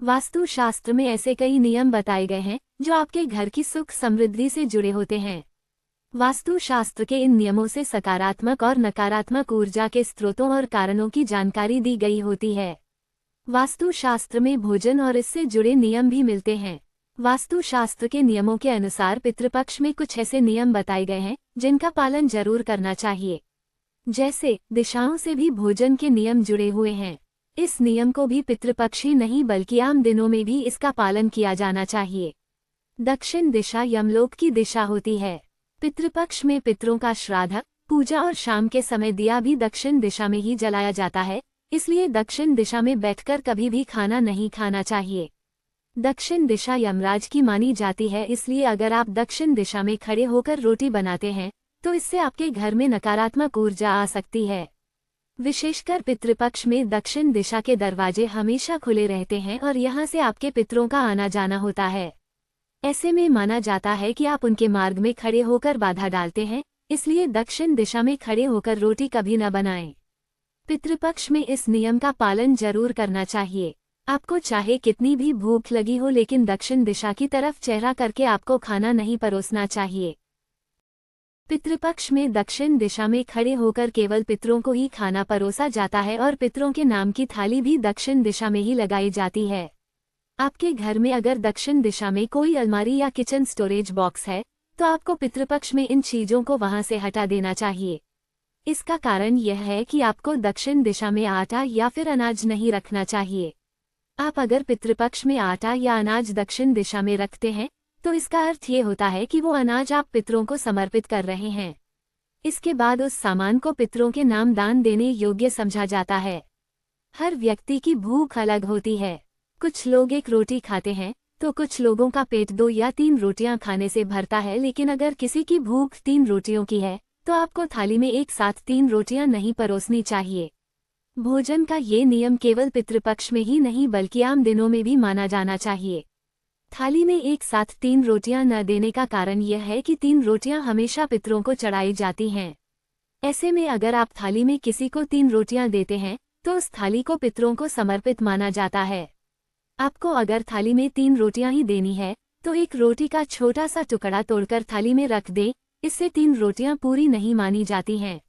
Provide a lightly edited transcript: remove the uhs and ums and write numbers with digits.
वास्तु शास्त्र में ऐसे कई नियम बताए गए हैं जो आपके घर की सुख समृद्धि से जुड़े होते हैं। वास्तु शास्त्र के इन नियमों से सकारात्मक और नकारात्मक ऊर्जा के स्रोतों और कारणों की जानकारी दी गई होती है। वास्तु शास्त्र में भोजन और इससे जुड़े नियम भी मिलते हैं। वास्तु शास्त्र के नियमों के अनुसार पितृपक्ष में कुछ ऐसे नियम बताए गए हैं जिनका पालन जरूर करना चाहिए। जैसे दिशाओं से भी भोजन के नियम जुड़े हुए हैं। इस नियम को भी पितृपक्ष ही नहीं बल्कि आम दिनों में भी इसका पालन किया जाना चाहिए। दक्षिण दिशा यमलोक की दिशा होती है। पितृपक्ष में पितरों का श्राद्ध, पूजा और शाम के समय दिया भी दक्षिण दिशा में ही जलाया जाता है, इसलिए दक्षिण दिशा में बैठकर कभी भी खाना नहीं खाना चाहिए। दक्षिण दिशा यमराज की मानी जाती है, इसलिए अगर आप दक्षिण दिशा में खड़े होकर रोटी बनाते हैं तो इससे आपके घर में नकारात्मक ऊर्जा आ सकती है। विशेषकर पितृपक्ष में दक्षिण दिशा के दरवाजे हमेशा खुले रहते हैं और यहाँ से आपके पितरों का आना जाना होता है। ऐसे में माना जाता है कि आप उनके मार्ग में खड़े होकर बाधा डालते हैं, इसलिए दक्षिण दिशा में खड़े होकर रोटी कभी न बनाएं। पितृपक्ष में इस नियम का पालन जरूर करना चाहिए। आपको चाहे कितनी भी भूख लगी हो, लेकिन दक्षिण दिशा की तरफ चेहरा करके आपको खाना नहीं परोसना चाहिए। पितृपक्ष में दक्षिण दिशा में खड़े होकर केवल पितरों को ही खाना परोसा जाता है और पितरों के नाम की थाली भी दक्षिण दिशा में ही लगाई जाती है। आपके घर में अगर दक्षिण दिशा में कोई अलमारी या किचन स्टोरेज बॉक्स है तो आपको पितृपक्ष में इन चीजों को वहां से हटा देना चाहिए। इसका कारण यह है कि आपको दक्षिण दिशा में आटा या फिर अनाज नहीं रखना चाहिए। आप अगर पितृपक्ष में आटा या अनाज दक्षिण दिशा में रखते हैं तो इसका अर्थ ये होता है कि वो अनाज आप पितरों को समर्पित कर रहे हैं। इसके बाद उस सामान को पितरों के नाम दान देने योग्य समझा जाता है। हर व्यक्ति की भूख अलग होती है। कुछ लोग एक रोटी खाते हैं तो कुछ लोगों का पेट 2 या 3 रोटियां खाने से भरता है, लेकिन अगर किसी की भूख 3 रोटियों की है तो आपको थाली में एक साथ 3 रोटियां नहीं परोसनी चाहिए। भोजन का ये नियम केवल पितृपक्ष में ही नहीं बल्कि आम दिनों में भी माना जाना चाहिए। थाली में एक साथ 3 रोटियां न देने का कारण यह है कि 3 रोटियां हमेशा पितरों को चढ़ाई जाती हैं। ऐसे में अगर आप थाली में किसी को 3 रोटियां देते हैं तो उस थाली को पितरों को समर्पित माना जाता है। आपको अगर थाली में 3 रोटियां ही देनी है तो एक रोटी का छोटा सा टुकड़ा तोड़कर थाली में रख दें, इससे 3 रोटियां पूरी नहीं मानी जाती हैं।